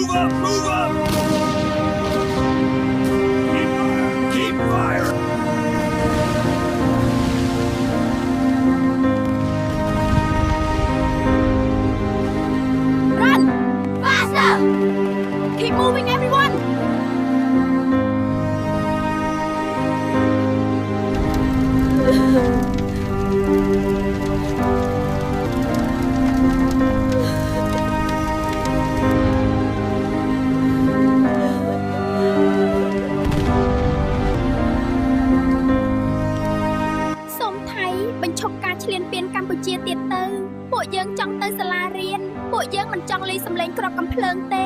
Move up! Move up! Keep fire! Run! Faster! Keep moving, everyone!សូមថៃបញ្ឈប់ការឈ្លានពានកម្ពុជាទៀតទៅពួកយើងចង់ទៅសាលារៀនពួកយើងមិនចង់លេងសម្លេងគ្រាប់កាំភ្លើងទេ